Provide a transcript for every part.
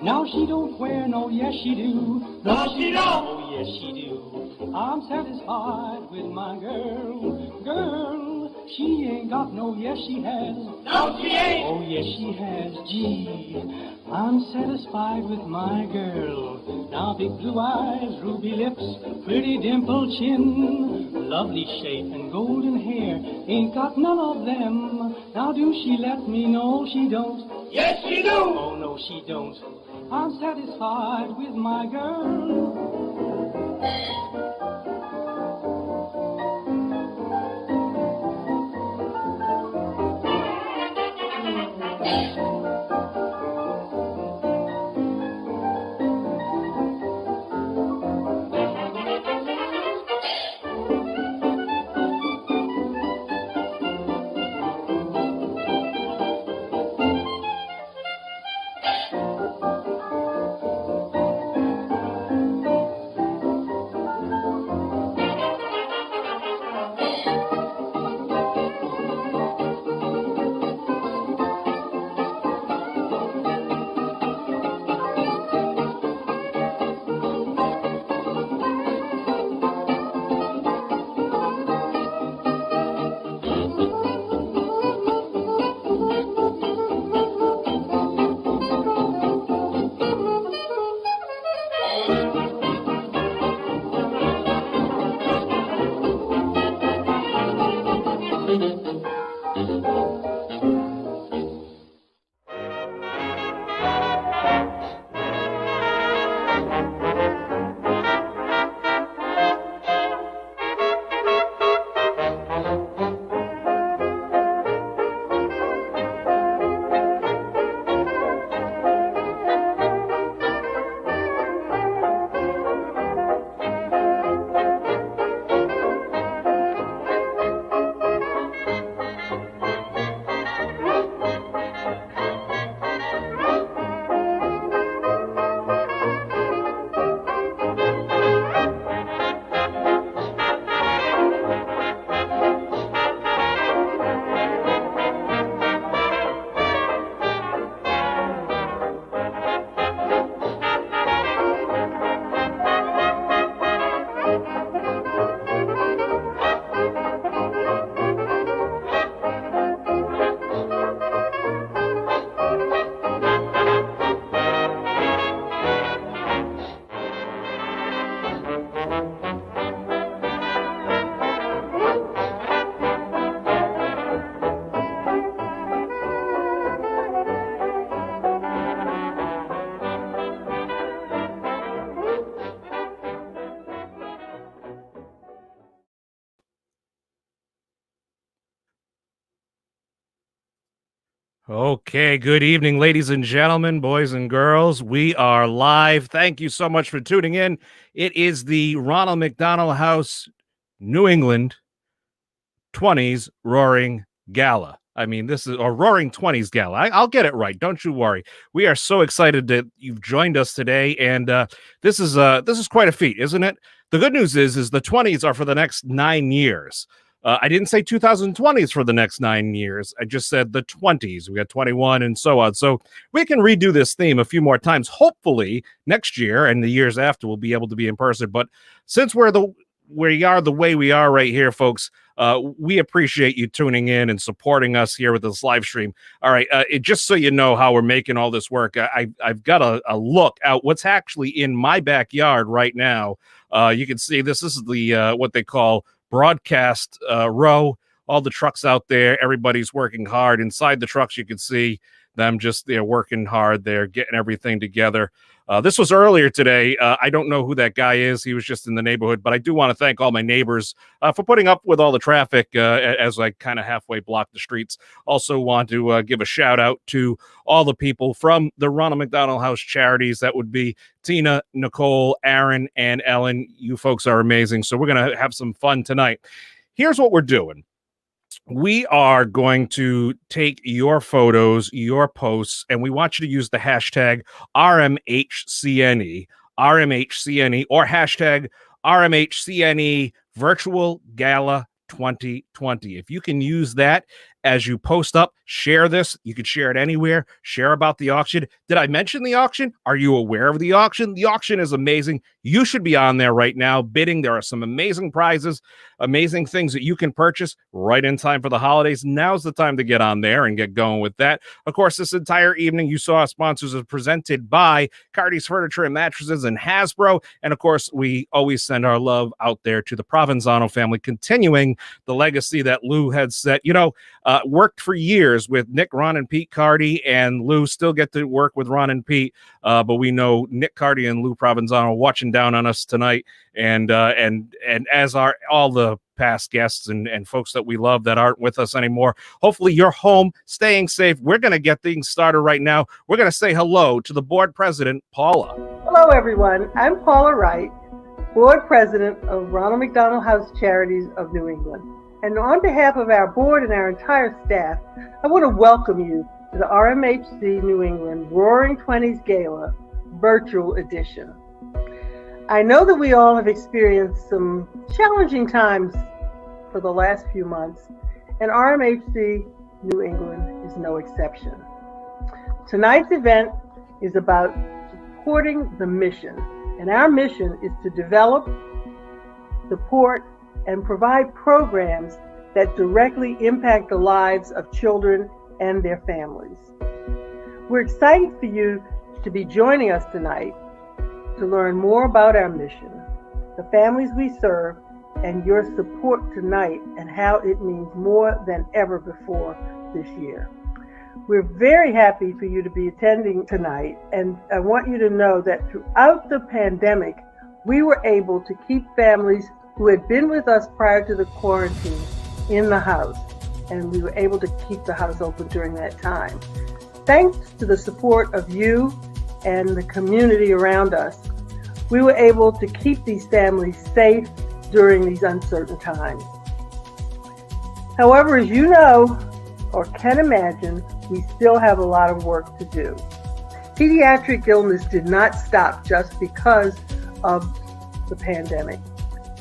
Now she don't wear no, yes she do. No, she don't. Oh, yes she do. I'm satisfied with my girl. Girl, she ain't got no, yes she has. No, she ain't. Oh, yes she has. Gee, I'm satisfied with my girl. Now big blue eyes, ruby lips, pretty dimpled chin, lovely shape and golden hair, ain't got none of them. Now do she let me know she don't? Yes, she do. Oh, no, she don't. I'm satisfied with my girl. Okay, good evening, ladies and gentlemen, boys and girls. We are live. Thank you so much for tuning in. It is the Ronald McDonald House, New England 20's Roaring Gala. I mean, this is a Roaring 20's Gala. I'll get it right. Don't you worry. We are so excited that you've joined us today, and this is quite a feat, isn't it? The good news is the 20's are for the next 9 years. I didn't say 2020s for the next 9 years. I just said the 20's. We got 21 and so on. So we can redo this theme a few more times. Hopefully next year and the years after we'll be able to be in person. But since we are the way we are right here, folks, We appreciate you tuning in and supporting us here with this live stream. All right, just so you know how we're making all this work, I've got a look out what's actually in my backyard right now. You can see this is the what they call broadcast row. All the trucks out there, everybody's working hard. Inside the trucks, you can see them just working hard. They're getting everything together. This was earlier today. I don't know who that guy is. He was just in the neighborhood, but I do want to thank all my neighbors for putting up with all the traffic as I kind of halfway blocked the streets. Also want to give a shout out to all the people from the Ronald McDonald House Charities. That would be Tina, Nicole, Aaron, and Ellen. You folks are amazing. So we're going to have some fun tonight. Here's what we're doing. We are going to take your photos, your posts, and we want you to use the hashtag RMHCNE, or hashtag RMHCNE Virtual Gala 2020. If you can use that as you post up, share this. You can share it anywhere. Share about the auction. Did I mention the auction? Are you aware of the auction? The auction is amazing. You should be on there right now bidding. There are some amazing prizes, amazing things that you can purchase right in time for the holidays. Now's the time to get on there and get going with that. Of course, this entire evening, you saw sponsors are presented by Cardi's Furniture and Mattresses and Hasbro. And of course, we always send our love out there to the Provenzano family, continuing the legacy that Lou had set. Worked for years with Nick, Ron, and Pete Cardi, and Lou still get to work with Ron and Pete. But we know Nick Cardi and Lou Provenzano watching down on us tonight, and as are all the past guests and folks that we love that aren't with us anymore. Hopefully you're home, staying safe. We're going to get things started right now. We're going to say hello to the board president, Paula. Hello, everyone. I'm Paula Wright, board president of Ronald McDonald House Charities of New England. And on behalf of our board and our entire staff, I want to welcome you to the RMHC New England Roaring 20's Gala Virtual Edition. I know that we all have experienced some challenging times for the last few months, and RMHC New England is no exception. Tonight's event is about supporting the mission, and our mission is to develop, support, and provide programs that directly impact the lives of children and their families. We're excited for you to be joining us tonight to learn more about our mission, the families we serve, and your support tonight and how it means more than ever before this year. We're very happy for you to be attending tonight, and I want you to know that throughout the pandemic, we were able to keep families who had been with us prior to the quarantine in the house, and we were able to keep the house open during that time. Thanks to the support of you and the community around us, we were able to keep these families safe during these uncertain times. However, as you know or can imagine, we still have a lot of work to do. Pediatric illness did not stop just because of the pandemic.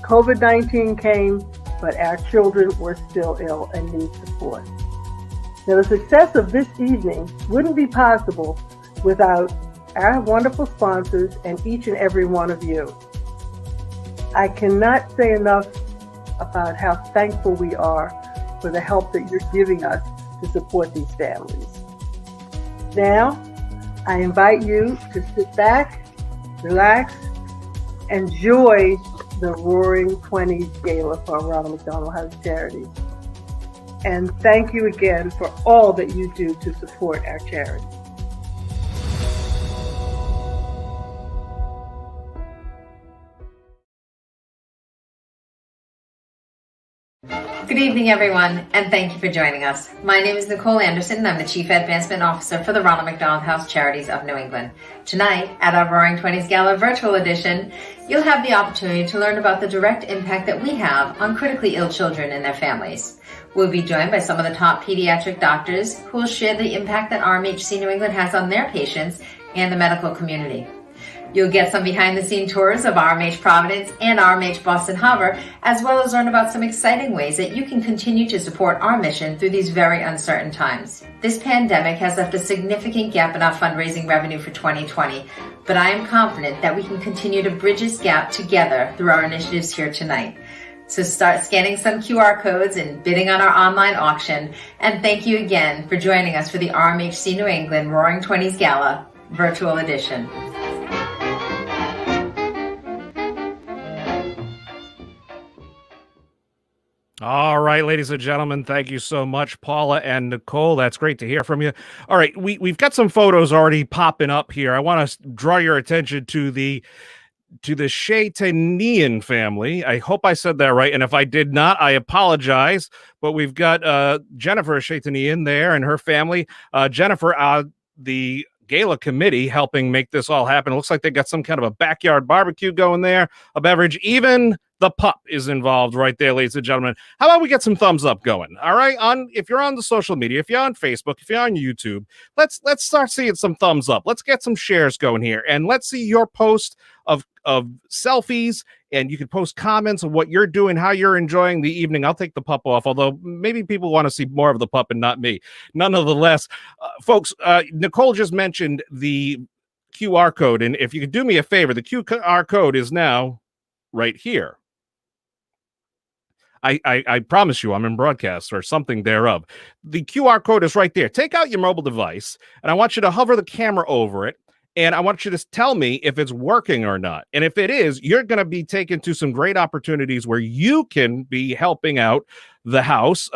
COVID-19 came, but our children were still ill and need support. Now, the success of this evening wouldn't be possible without our wonderful sponsors and each and every one of you. I cannot say enough about how thankful we are for the help that you're giving us to support these families. Now, I invite you to sit back, relax, enjoy the Roaring 20's Gala for Ronald McDonald House Charities. And thank you again for all that you do to support our charity. Good evening, everyone, and thank you for joining us. My name is Nicole Anderson, and I'm the Chief Advancement Officer for the Ronald McDonald House Charities of New England. Tonight, at our Roaring 20's Gala Virtual Edition, you'll have the opportunity to learn about the direct impact that we have on critically ill children and their families. We'll be joined by some of the top pediatric doctors who will share the impact that RMHC New England has on their patients and the medical community. You'll get some behind-the-scenes tours of RMH Providence and RMH Boston Harbor, as well as learn about some exciting ways that you can continue to support our mission through these very uncertain times. This pandemic has left a significant gap in our fundraising revenue for 2020, but I am confident that we can continue to bridge this gap together through our initiatives here tonight. So start scanning some QR codes and bidding on our online auction. And thank you again for joining us for the RMHC New England Roaring 20s Gala Virtual Edition. All right, ladies and gentlemen, thank you so much, Paula and Nicole. That's great to hear from you. All right, we've got some photos already popping up here. I want to draw your attention to the Shaytanian family. I hope I said that right. And if I did not, I apologize. But we've got Jennifer Shaytanian there and her family. Jennifer, the Gala committee helping make this all happen. It looks like they got some kind of a backyard barbecue going there, a beverage. Even the pup is involved right there, ladies and gentlemen. How about we get some thumbs up going? All right, if you're on the social media, if you're on Facebook, if you're on YouTube, let's start seeing some thumbs up. Let's get some shares going here, and let's see your post of selfies, and you can post comments on what you're doing, how you're enjoying the evening. I'll take the pup off, although maybe people want to see more of the pup and not me. Nonetheless, folks, Nicole just mentioned the QR code, and if you could do me a favor, the QR code is now right here. I promise you I'm in broadcast or something thereof. The QR code is right there. Take out your mobile device, and I want you to hover the camera over it, and I want you to tell me if it's working or not. And if it is, you're going to be taken to some great opportunities where you can be helping out the house.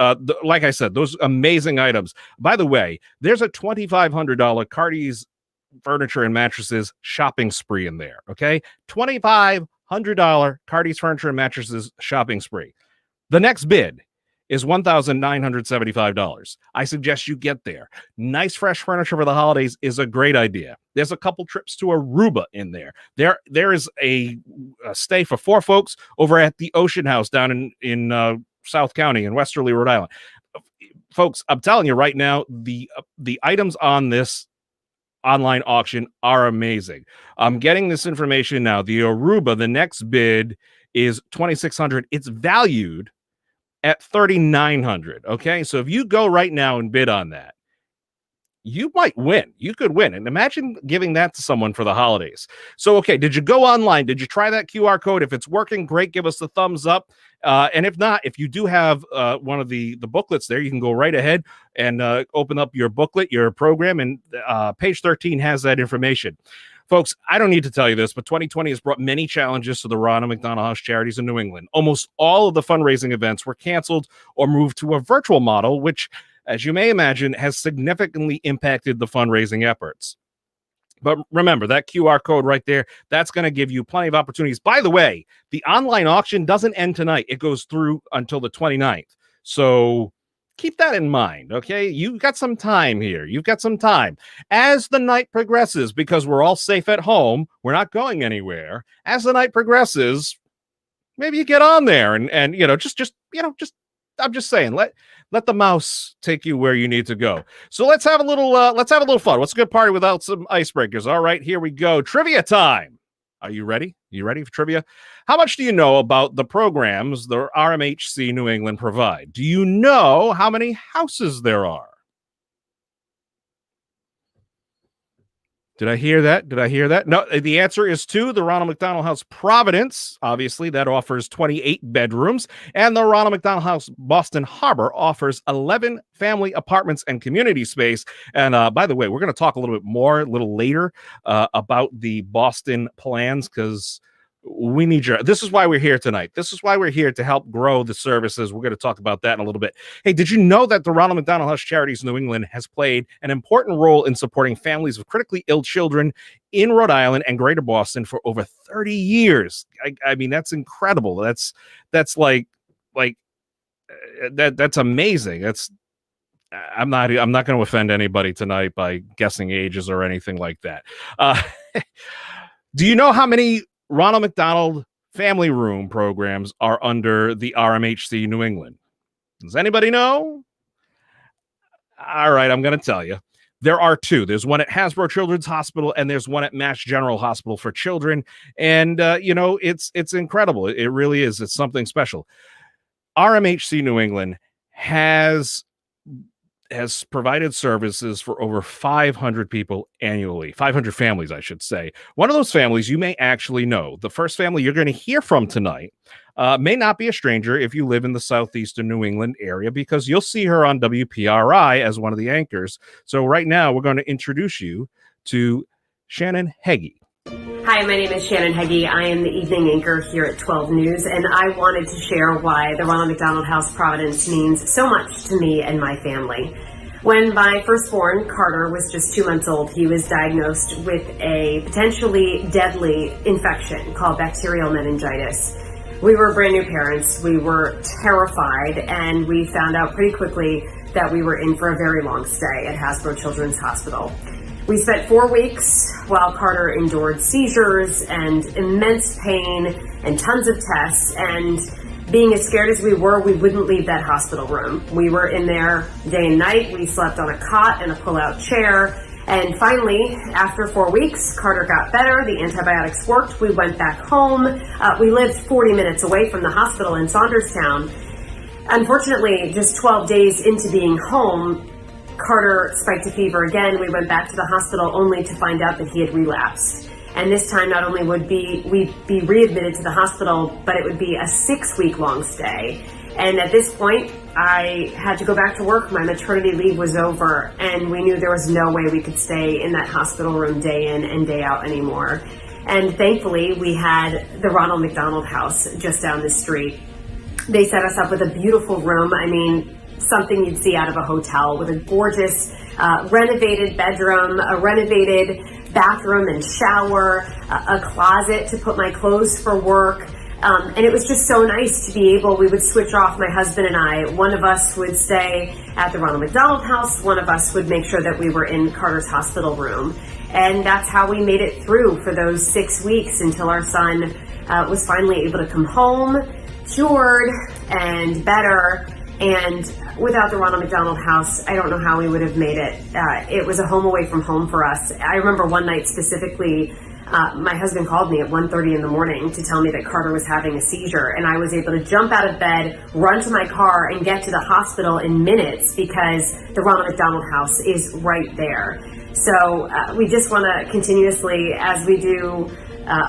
Like I said, those amazing items. By the way, there's a $2,500 Cardi's Furniture and Mattresses shopping spree in there, okay? $2,500 Cardi's Furniture and Mattresses shopping spree. The next bid is $1,975. I suggest you get there. Nice fresh furniture for the holidays is a great idea. There's a couple trips to Aruba in there. There is a stay for 4 folks over at the Ocean House down in South County in Westerly, Rhode Island. Folks, I'm telling you right now, the items on this online auction are amazing. I'm getting this information now. The Aruba, the next bid is $2,600. It's valued at $3,900. Okay, so if you go right now and bid on that, you might win. You could win. And imagine giving that to someone for the holidays. So, okay, did you go online? Did you try that QR code? If it's working, great. Give us the thumbs up. And if not, if you do have one of the booklets there, you can go right ahead and open up your booklet, your program, and page 13 has that information. Folks, I don't need to tell you this, but 2020 has brought many challenges to the Ronald McDonald House Charities in New England. Almost all of the fundraising events were canceled or moved to a virtual model, which, as you may imagine, has significantly impacted the fundraising efforts. But remember, that QR code right there, that's going to give you plenty of opportunities. By the way, the online auction doesn't end tonight. It goes through until the 29th. So keep that in mind, okay? You've got some time here. You've got some time. As the night progresses, because we're all safe at home, we're not going anywhere. As the night progresses, maybe you get on there and I'm just saying, let the mouse take you where you need to go. So let's have a little fun. What's a good party without some icebreakers? All right, here we go. Trivia time. Are you ready? You ready for trivia? How much do you know about the programs the RMHC New England provide? Do you know how many houses there are? Did I hear that? No, the answer is 2. The Ronald McDonald House Providence, obviously, that offers 28 bedrooms. And the Ronald McDonald House Boston Harbor offers 11 family apartments and community space. And by the way, we're going to talk a little bit more a little later about the Boston plans, because we need this is why we're here tonight. This is why we're here to help grow the services. We're going to talk about that in a little bit. Hey, did you know that the Ronald McDonald House Charities New England has played an important role in supporting families of critically ill children in Rhode Island and Greater Boston for over 30 years? I mean, that's incredible. That's amazing. I'm not going to offend anybody tonight by guessing ages or anything like that. Do you know how many Ronald McDonald Family Room programs are under the RMHC New England? Does anybody know? All right, I'm going to tell you. There are 2. There's one at Hasbro Children's Hospital, and there's one at Mass General Hospital for children. And, it's incredible. It really is. It's something special. RMHC New England has has provided services for over 500 people annually, 500 families, I should say. One of those families you may actually know. The first family you're going to hear from tonight may not be a stranger if you live in the southeastern New England area, because you'll see her on WPRI as one of the anchors. So right now, we're going to introduce you to Shannon Heggie. Hi, my name is Shannon Heggie. I am the evening anchor here at 12 News, and I wanted to share why the Ronald McDonald House Providence means so much to me and my family. When my firstborn, Carter, was just 2 months old, he was diagnosed with a potentially deadly infection called bacterial meningitis. We were brand new parents. We were terrified, and we found out pretty quickly that we were in for a very long stay at Hasbro Children's Hospital. We spent 4 weeks while Carter endured seizures and immense pain and tons of tests, and being as scared as we were, we wouldn't leave that hospital room. We were in there day and night. We slept on a cot and a pull-out chair. And finally, after 4 weeks, Carter got better. The antibiotics worked. We went back home. We lived 40 minutes away from the hospital in Saunderstown. Unfortunately, just 12 days into being home, Carter spiked a fever again. We went back to the hospital only to find out that he had relapsed. And this time, not only would we be readmitted to the hospital, but it would be a 6-week-long stay. And at this point, I had to go back to work. My maternity leave was over, and we knew there was no way we could stay in that hospital room day in and day out anymore. And thankfully, we had the Ronald McDonald House just down the street. They set us up with a beautiful room. I mean, something you'd see out of a hotel, with a gorgeous renovated bedroom, a renovated bathroom and shower, a closet to put my clothes for work. And it was just so nice to be able, we would switch off, my husband and I. One of us would stay at the Ronald McDonald House. One of us would make sure that we were in Carter's hospital room. And that's how we made it through for those 6 weeks until our son was finally able to come home, cured and better. And without the Ronald McDonald House, I don't know how we would have made it. It was a home away from home for us. I remember one night specifically, my husband called me at 1:30 in the morning to tell me that Carter was having a seizure, and I was able to jump out of bed, run to my car, and get to the hospital in minutes because the Ronald McDonald House is right there. So we just want to continuously, as we do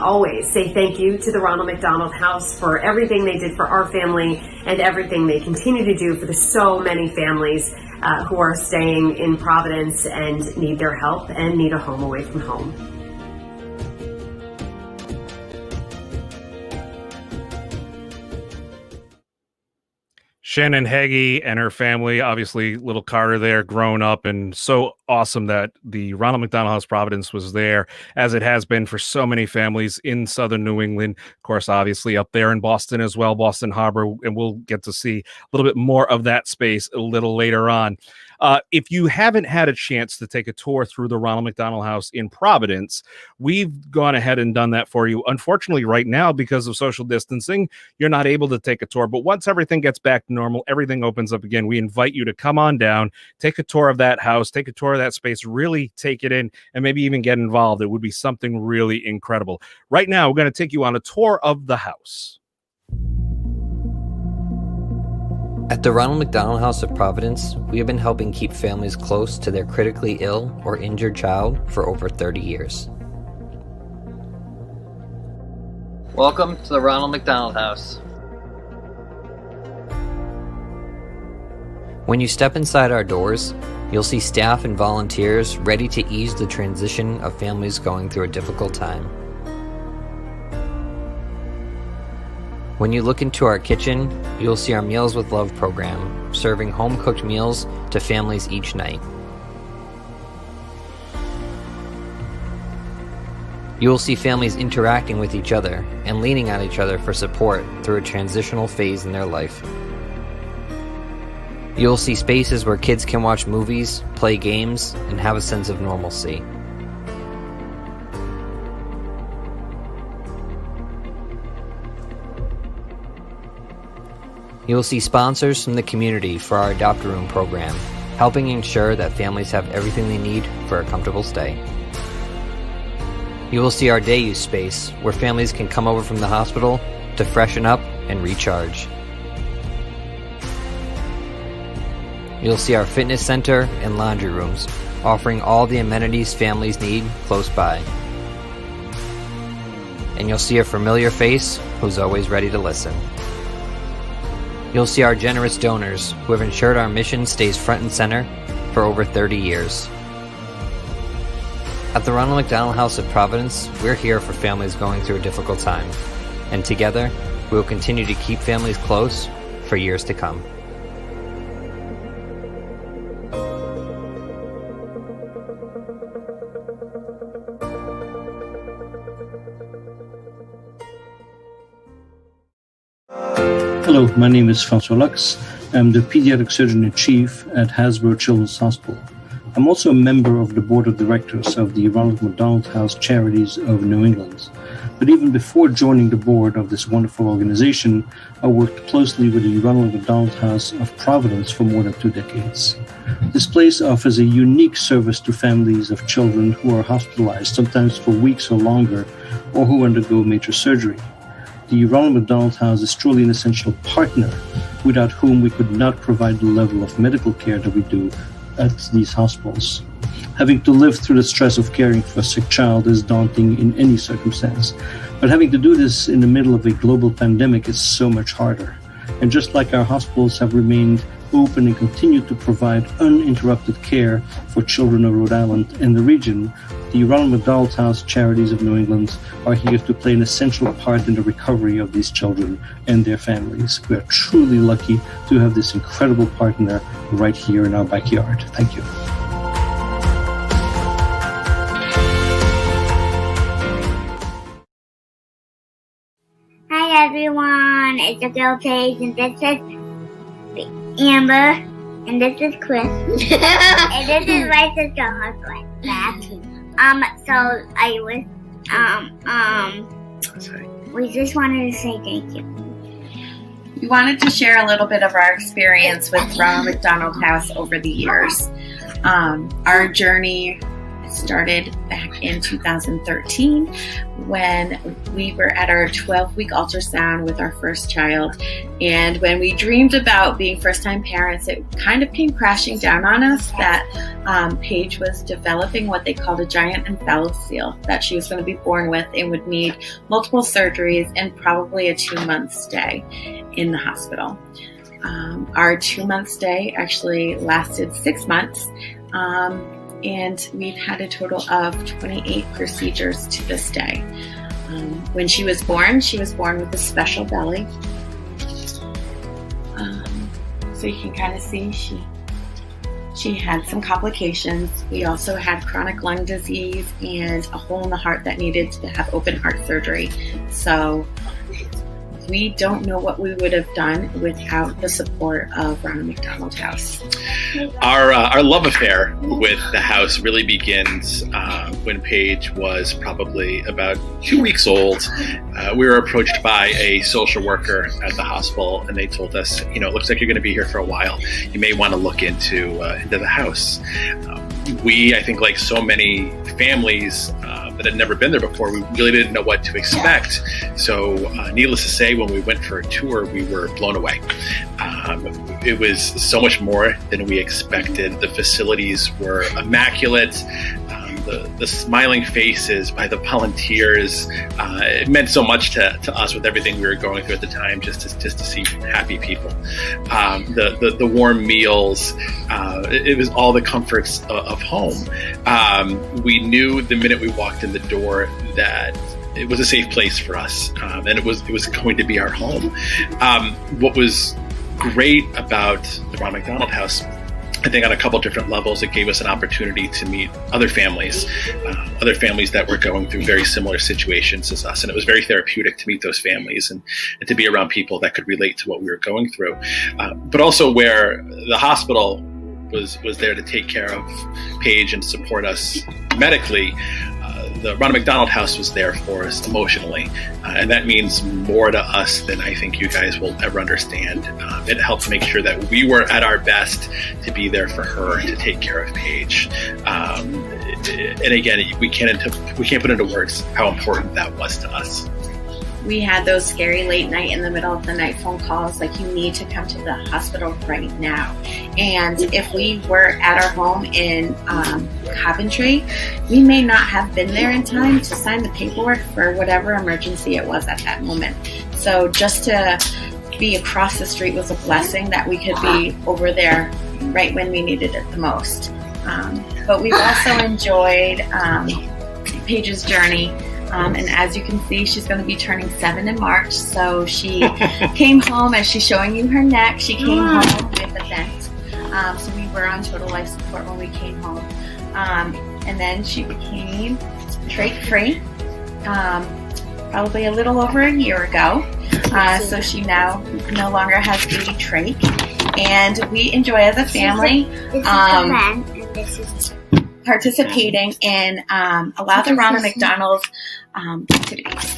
always, say thank you to the Ronald McDonald House for everything they did for our family and everything they continue to do for the so many families who are staying in Providence and need their help and need a home away from home. Shannon Heggie and her family, obviously little Carter there grown up, and so awesome that the Ronald McDonald House Providence was there, as it has been for so many families in southern New England. Of course, obviously up there in Boston as well, Boston Harbor, and we'll get to see a little bit more of that space a little later on. If you haven't had a chance to take a tour through the Ronald McDonald House in Providence, we've gone ahead and done that for you. Unfortunately, right now, because of social distancing, you're not able to take a tour. But once everything gets back to normal, everything opens up again. We invite you to come on down, take a tour of that house, take a tour of that space, really take it in, and maybe even get involved. It would be something really incredible. Right now, we're going to take you on a tour of the house. At the Ronald McDonald House of Providence, we have been helping keep families close to their critically ill or injured child for over 30 years. Welcome to the Ronald McDonald House. When you step inside our doors, you'll see staff and volunteers ready to ease the transition of families going through a difficult time. When you look into our kitchen, you'll see our Meals with Love program, serving home-cooked meals to families each night. You will see families interacting with each other and leaning on each other for support through a transitional phase in their life. You will see spaces where kids can watch movies, play games, and have a sense of normalcy. You will see sponsors from the community for our Adopt a Room program, helping ensure that families have everything they need for a comfortable stay. You will see our day use space, where families can come over from the hospital to freshen up and recharge. You'll see our fitness center and laundry rooms, offering all the amenities families need close by. And you'll see a familiar face who's always ready to listen. You'll see our generous donors who have ensured our mission stays front and center for over 30 years. At the Ronald McDonald House of Providence, we're here for families going through a difficult time. And together, we will continue to keep families close for years to come. Hello, my name is François Lux. I'm the Pediatric Surgeon-in-Chief at Hasbro Children's Hospital. I'm also a member of the Board of Directors of the Ronald McDonald House Charities of New England. But even before joining the board of this wonderful organization, I worked closely with the Ronald McDonald House of Providence for more than 2 decades. This place offers a unique service to families of children who are hospitalized, sometimes for weeks or longer, or who undergo major surgery. The Ronald McDonald House is truly an essential partner, without whom we could not provide the level of medical care that we do at these hospitals. Having to live through the stress of caring for a sick child is daunting in any circumstance, but having to do this in the middle of a global pandemic is so much harder. And just like our hospitals have remained open and continue to provide uninterrupted care for children of Rhode Island and the region, the Ronald McDonald House Charities of New England are here to play an essential part in the recovery of these children and their families. We are truly lucky to have this incredible partner right here in our backyard. Thank you. Hi everyone, it's your girl Paige, and this is Amber, and this is Chris, and this is my sister husband, Matt. So I was, we just wanted to say thank you. We wanted to share a little bit of our experience with Ronald McDonald House over the years. Our journey started back in 2013 when we were at our 12-week ultrasound with our first child. And when we dreamed about being first-time parents, it kind of came crashing down on us that Paige was developing what they called a giant encephalocele that she was going to be born with and would need multiple surgeries and probably a 2-month stay in the hospital. Our 2-month stay actually lasted 6 months. And we've had a total of 28 procedures to this day. When she was born with a special belly. So you can kind of see she had some complications. We also had chronic lung disease and a hole in the heart that needed to have open heart surgery. So we don't know what we would have done without the support of Ronald McDonald House. Our love affair with the house really begins when Paige was probably about 2 weeks old. We were approached by a social worker at the hospital, and they told us, it looks like you're going to be here for a while. You may want to look into the house. We, I think, like so many families that had never been there before, we really didn't know what to expect. So needless to say, when we went for a tour, we were blown away. It was so much more than we expected. The facilities were immaculate. The smiling faces by the volunteers, it meant so much to us with everything we were going through at the time, just to see happy people. The warm meals, it was all the comforts of home. We knew the minute we walked in the door that it was a safe place for us, and it was going to be our home. What was great about the Ronald McDonald House, I think on a couple different levels, it gave us an opportunity to meet other families that were going through very similar situations as us. And it was very therapeutic to meet those families and to be around people that could relate to what we were going through. But also where the hospital was there to take care of Paige and support us medically, the Ronald McDonald House was there for us emotionally, and that means more to us than I think you guys will ever understand. It helped make sure that we were at our best to be there for her, to take care of Paige. And again, we can't put into words how important that was to us. we had those scary late night in the middle of the night phone calls like, you need to come to the hospital right now. And if we were at our home in Coventry, we may not have been there in time to sign the paperwork for whatever emergency it was at that moment. So just to be across the street was a blessing that we could be over there right when we needed it the most. But we've also enjoyed Paige's journey. And as you can see, she's going to be turning 7 in March. So she came home, as she's showing you her neck, she came home with a dent. So we were on total life support when we came home. And then she became trach-free probably a little over a year ago. So she now no longer has baby trach. And we enjoy as a family participating in a lot of the Ronald McDonald activities,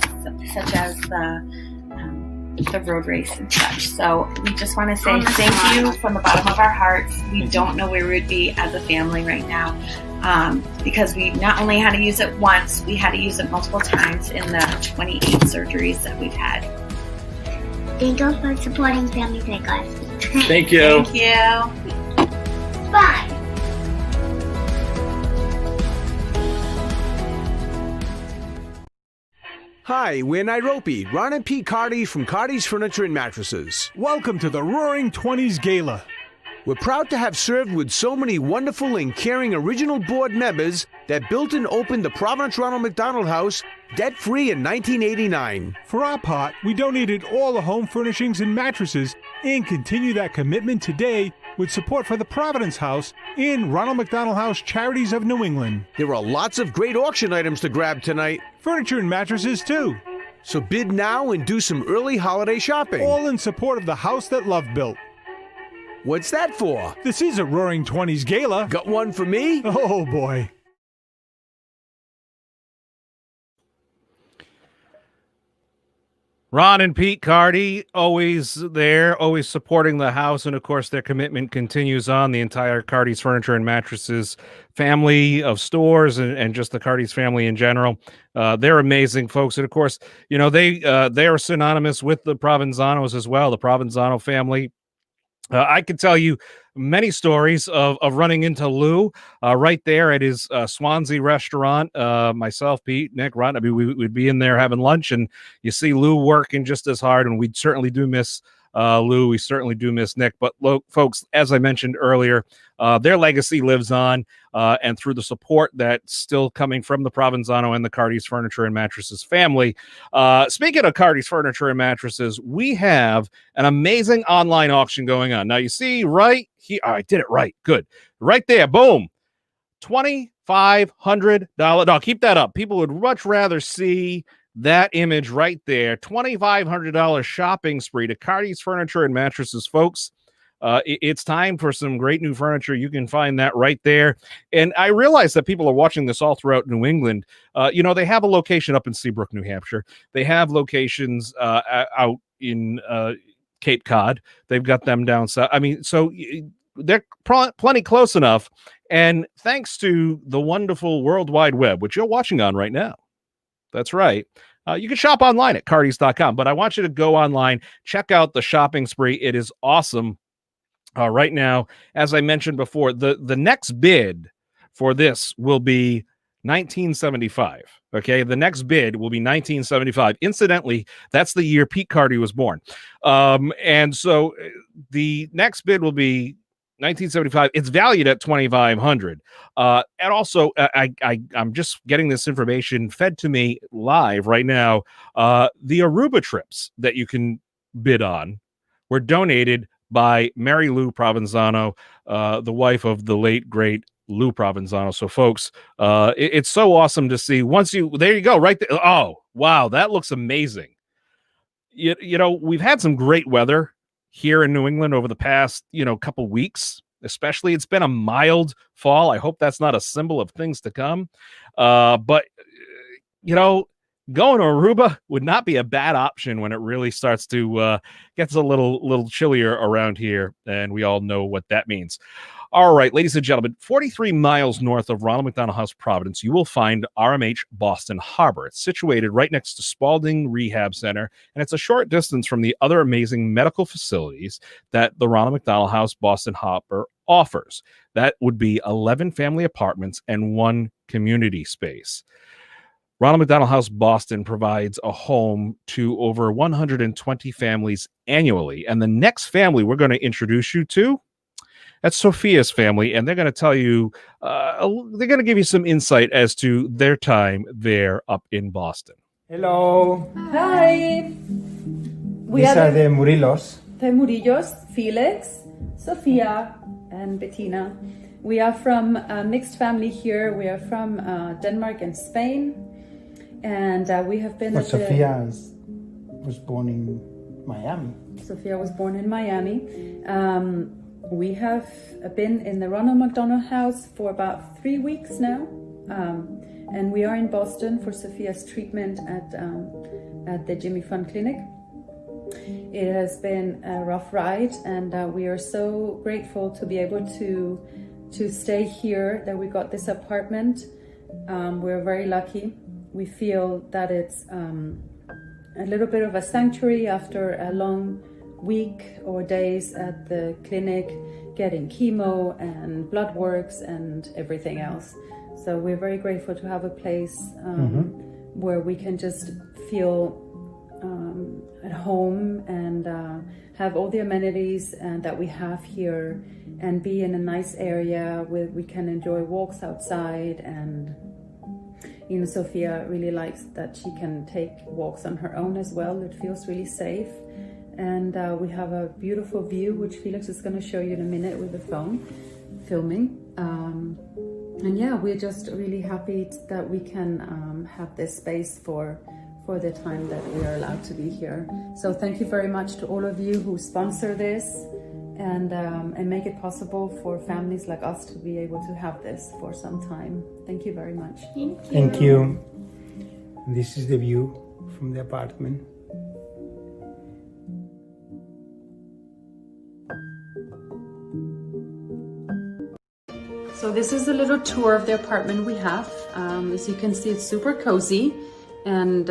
such as the road race and such. So we just want to say thank you from the bottom of our hearts. We don't know where we would be as a family right now because we not only had to use it once, we had to use it multiple times in the 28 surgeries that we've had. Thank you for supporting families like us. Thank you. Thank you. Bye. Hi, we're Nairobi, Ron and Pete Carty from Carty's Furniture and Mattresses. Welcome to the Roaring 20's Gala. We're proud to have served with so many wonderful and caring original board members that built and opened the Providence Ronald McDonald House debt-free in 1989. For our part, we donated all the home furnishings and mattresses and continue that commitment today with support for the Providence House and Ronald McDonald House Charities of New England. There are lots of great auction items to grab tonight. Furniture and mattresses, too. So bid now and do some early holiday shopping. All in support of the house that love built. What's that for? This is a Roaring 20's Gala. Got one for me? Oh, boy. Ron and Pete Carty, always there, always supporting the house. And, of course, their commitment continues on. The entire Carty's Furniture and Mattresses family of stores and just the Carty's family in general. They're amazing folks. And, of course, you know, they are synonymous with the Provenzanos as well, the Provenzano family. I could tell you many stories of running into Lou right there at his Swansea restaurant. Myself, Pete, Nick, Ron, I mean, we'd be in there having lunch, and you see Lou working just as hard, and we certainly do miss Lou. We certainly do miss Nick. But folks, as I mentioned earlier, their legacy lives on, and through the support that's still coming from the Provenzano and the Carty's Furniture and Mattresses family. Speaking of Carty's Furniture and Mattresses, we have an amazing online auction going on. Now, you see right here, I did it right. Good. Right there. Boom. $2,500. No, keep that up. People would much rather see that image right there. $2,500 shopping spree to Carty's Furniture and Mattresses, folks. It's time for some great new furniture. You can find that right there. And I realize that people are watching this all throughout New England. You know, they have a location up in Seabrook, New Hampshire. They have locations out in Cape Cod. They've got them down south. I mean, so they're plenty close enough. And thanks to the wonderful World Wide Web, which you're watching on right now. That's right. You can shop online at Cartys.com, but I want you to go online, check out the shopping spree. It is awesome. Right now, as I mentioned before, the next bid for this will be $1975. Okay, the next bid will be $1975. Incidentally, that's the year Pete Carty was born. And so the next bid will be $1975. It's valued at $2,500. And also, I'm just getting this information fed to me live right now. The Aruba trips that you can bid on were donated by Mary Lou Provenzano, the wife of the late, great Lou Provenzano. So, folks, it's so awesome to see. There you go, right there. Oh, wow, that looks amazing. You know, we've had some great weather here in New England over the past, couple weeks, especially. It's been a mild fall. I hope that's not a symbol of things to come. But, going to Aruba would not be a bad option when it really starts to gets a little chillier around here, and we all know what that means. All right, ladies and gentlemen, 43 miles north of Ronald McDonald House, Providence, you will find RMH Boston Harbor. It's situated right next to Spalding Rehab Center, and it's a short distance from the other amazing medical facilities that the Ronald McDonald House Boston Harbor offers. That would be 11 family apartments and 1 community space. Ronald McDonald House Boston provides a home to over 120 families annually. And the next family we're going to introduce you to, that's Sophia's family, and they're going to tell you, they're going to give you some insight as to their time there up in Boston. Hello. Hi. These are the Murillos. The Murillos, Felix, Sophia, and Bettina. We are from a mixed family here. We are from Denmark and Spain. And we have been... Sophia was born in Miami. Sophia was born in Miami. We have been in the Ronald McDonald House for about 3 weeks now. And we are in Boston for Sophia's treatment at the Jimmy Fund Clinic. It has been a rough ride, and we are so grateful to be able to stay here, that we got this apartment. We're very lucky. We feel that it's a little bit of a sanctuary after a long week or days at the clinic, getting chemo and blood works and everything else. So we're very grateful to have a place where we can just feel at home and have all the amenities that we have here, and be in a nice area where we can enjoy walks outside. And you know, Sophia really likes that she can take walks on her own as well. It feels really safe. And we have a beautiful view, which Felix is going to show you in a minute with the phone filming. And yeah, we're just really happy that we can have this space for the time that we are allowed to be here. So thank you very much to all of you who sponsor this and make it possible for families like us to be able to have this for some time. Thank you very much. Thank you. Thank you. This is the view from the apartment. So this is a little tour of the apartment we have. As you can see, it's super cozy, and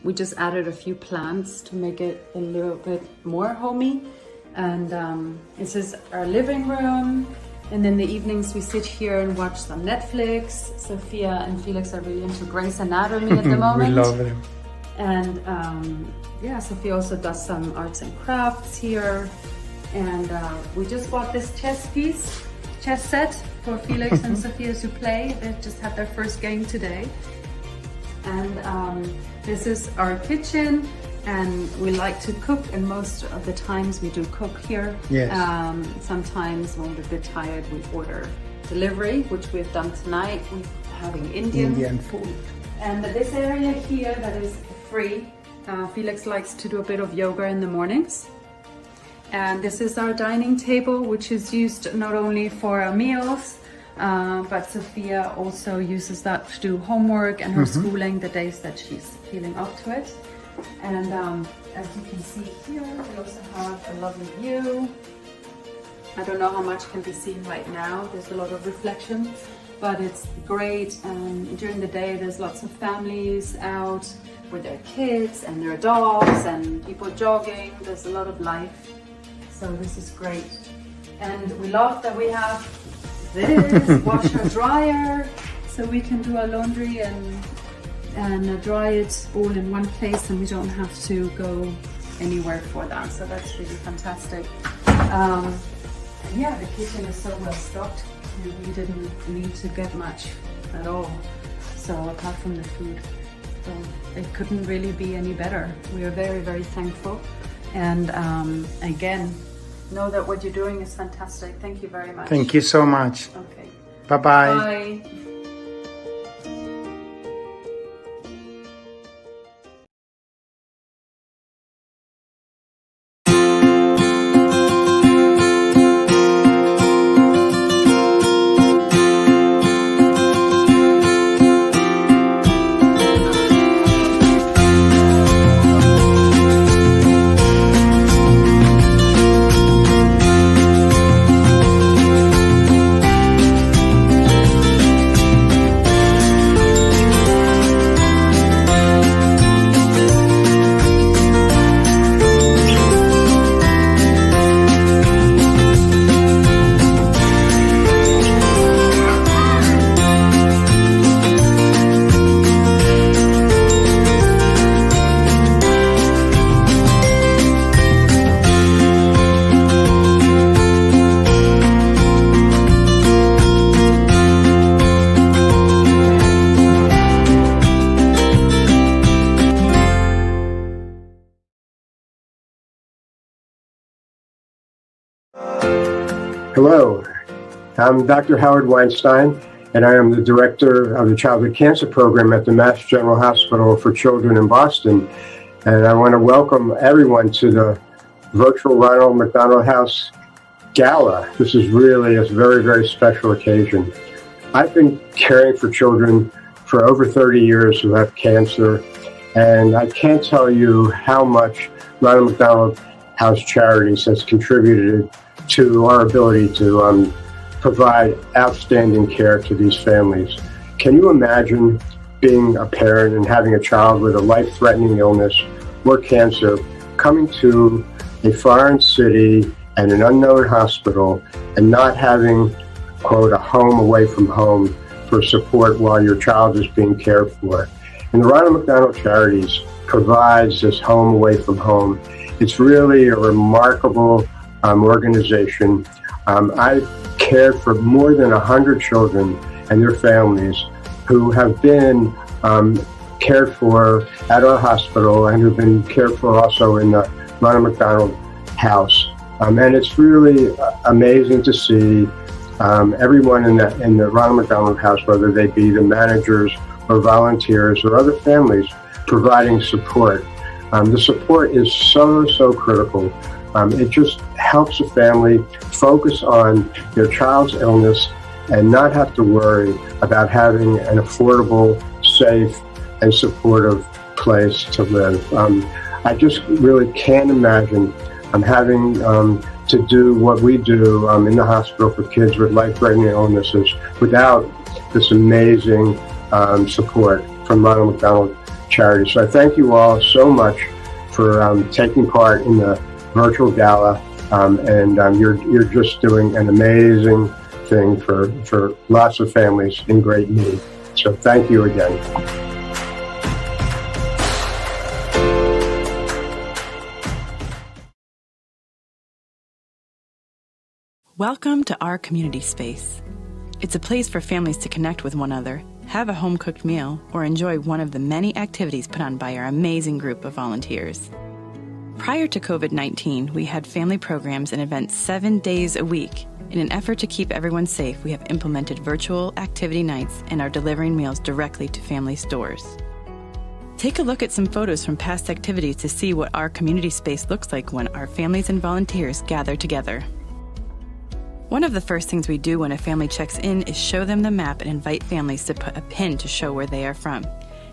we just added a few plants to make it a little bit more homey. And this is our living room, and in the evenings we sit here and watch some Netflix. Sophia and Felix are really into Grey's Anatomy at the moment. We love them. And yeah, Sophia also does some arts and crafts here. And we just bought this chess set for Felix and Sophia to play. They just had their first game today. And this is our kitchen, and we like to cook, and most of the times we do cook here. Yes. Sometimes when we're a bit tired, we order delivery, which we've done tonight. We're having Indian food. And this area here that is free, Felix likes to do a bit of yoga in the mornings. And this is our dining table, which is used not only for our meals, but Sophia also uses that to do homework and her schooling the days that she's feeling up to it. And as you can see here, we also have a lovely view. I don't know how much can be seen right now. There's a lot of reflection, but it's great. During the day, there's lots of families out with their kids and their dogs and people jogging. There's a lot of life. So this is great. And we love that we have this washer dryer, so we can do our laundry and dry it all in one place, and we don't have to go anywhere for that. So that's really fantastic. And yeah, the kitchen is so well stocked. We didn't need to get much at all. So apart from the food, so it couldn't really be any better. We are very, very thankful. And again, know that what you're doing is fantastic. Thank you very much. Thank you so much. Okay. Bye-bye. Bye. Hello, I'm Dr. Howard Weinstein, and I am the director of the Childhood Cancer Program at the Mass General Hospital for Children in Boston. And I want to welcome everyone to the virtual Ronald McDonald House Gala. This is really a very, very special occasion. I've been caring for children for over 30 years who have cancer, and I can't tell you how much Ronald McDonald House Charities has contributed to our ability to provide outstanding care to these families. Can you imagine being a parent and having a child with a life-threatening illness or cancer coming to a foreign city and an unknown hospital and not having, quote, a home away from home for support while your child is being cared for? And the Ronald McDonald Charities provides this home away from home. It's really a remarkable organization. I've cared for more than 100 children and their families who have been cared for at our hospital and who've been cared for also in the Ronald McDonald House. And it's really amazing to see everyone in the Ronald McDonald House, whether they be the managers or volunteers or other families, providing support. The support is so critical. It just helps a family focus on their child's illness and not have to worry about having an affordable, safe, and supportive place to live. I just really can't imagine having to do what we do in the hospital for kids with life-threatening illnesses without this amazing support from Ronald McDonald Charities. So I thank you all so much for taking part in the virtual gala, and you're just doing an amazing thing for lots of families in great need. So thank you again. Welcome to our community space. It's a place for families to connect with one another, have a home-cooked meal, or enjoy one of the many activities put on by our amazing group of volunteers. Prior to COVID-19, we had family programs and events 7 days a week. In an effort to keep everyone safe, we have implemented virtual activity nights and are delivering meals directly to families' doors. Take a look at some photos from past activities to see what our community space looks like when our families and volunteers gather together. One of the first things we do when a family checks in is show them the map and invite families to put a pin to show where they are from.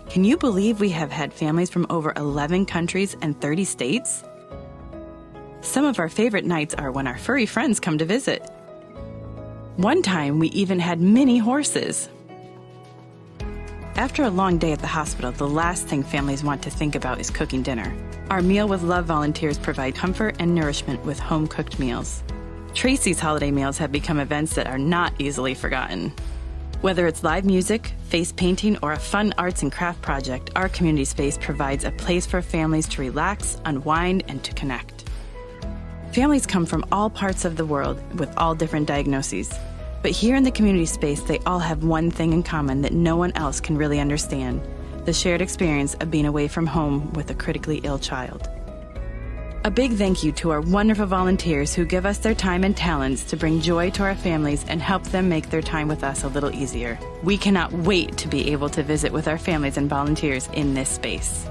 Can you believe we have had families from over 11 countries and 30 states? Some of our favorite nights are when our furry friends come to visit. One time, we even had mini horses. After a long day at the hospital, the last thing families want to think about is cooking dinner. Our Meal with Love volunteers provide comfort and nourishment with home-cooked meals. Tracy's holiday meals have become events that are not easily forgotten. Whether it's live music, face painting, or a fun arts and craft project, our community space provides a place for families to relax, unwind, and to connect. Families come from all parts of the world with all different diagnoses. But here in the community space, they all have one thing in common that no one else can really understand: the shared experience of being away from home with a critically ill child. A big thank you to our wonderful volunteers who give us their time and talents to bring joy to our families and help them make their time with us a little easier. We cannot wait to be able to visit with our families and volunteers in this space.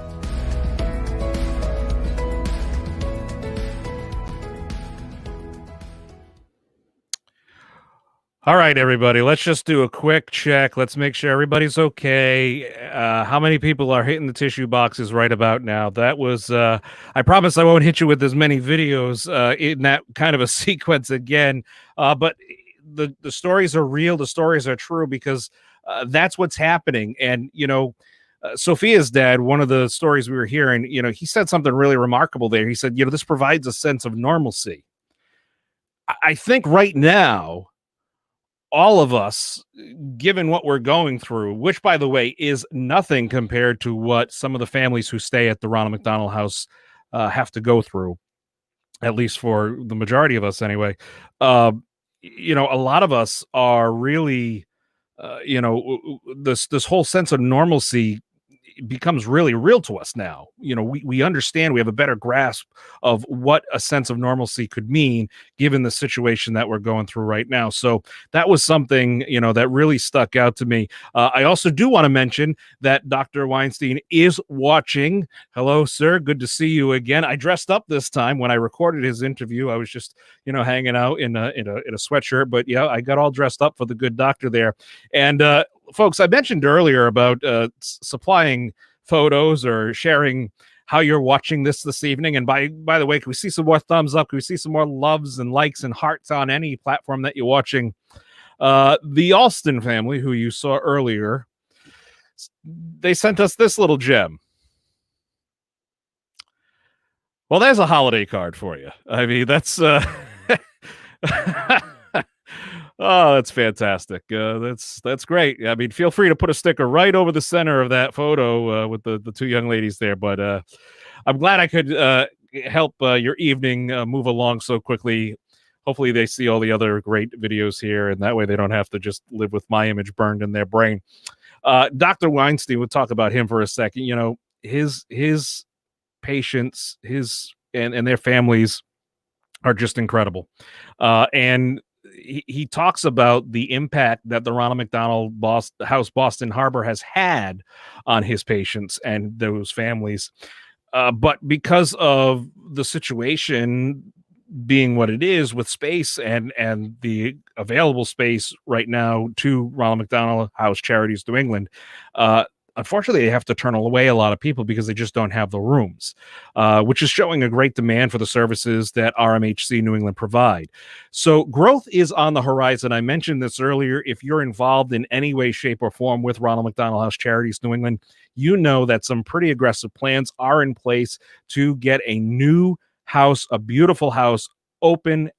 All right, everybody, let's just do a quick check. Let's make sure everybody's okay. How many people are hitting the tissue boxes right about now? That was, I promise I won't hit you with as many videos in that kind of a sequence again. But the stories are real. The stories are true because that's what's happening. And, you know, Sophia's dad, one of the stories we were hearing, you know, he said something really remarkable there. He said, you know, this provides a sense of normalcy. I think right now, all of us, given what we're going through, which, by the way, is nothing compared to what some of the families who stay at the Ronald McDonald House have to go through, at least for the majority of us anyway. You know, a lot of us are really, you know, this whole sense of normalcy becomes really real to us now. You know, we understand, we have a better grasp of what a sense of normalcy could mean given the situation that we're going through right now. So that was something, you know, that really stuck out to me. I also do want to mention that Dr. Weinstein is watching. Hello, sir. Good to see you again. I dressed up this time. When I recorded his interview, I was just, you know, hanging out in a sweatshirt, but yeah, I got all dressed up for the good doctor there. And folks, I mentioned earlier about supplying photos or sharing how you're watching this evening. And by the way, can we see some more thumbs up? Can we see some more loves and likes and hearts on any platform that you're watching? The Alston family, who you saw earlier, they sent us this little gem. Well, there's a holiday card for you. I mean, that's oh, that's fantastic. That's great. I mean, feel free to put a sticker right over the center of that photo with the two young ladies there. But I'm glad I could help your evening move along so quickly. Hopefully they see all the other great videos here, and that way they don't have to just live with my image burned in their brain. Dr. Weinstein, we'll talk about him for a second. You know, his patients, and their families are just incredible. And he talks about the impact that the Ronald McDonald House Boston Harbor has had on his patients and those families. But because of the situation being what it is with space and the available space right now to Ronald McDonald House Charities New England, unfortunately, they have to turn away a lot of people because they just don't have the rooms, which is showing a great demand for the services that RMHC New England provide. So growth is on the horizon. I mentioned this earlier. If you're involved in any way, shape, or form with Ronald McDonald House Charities New England, you know that some pretty aggressive plans are in place to get a new house, a beautiful house, open,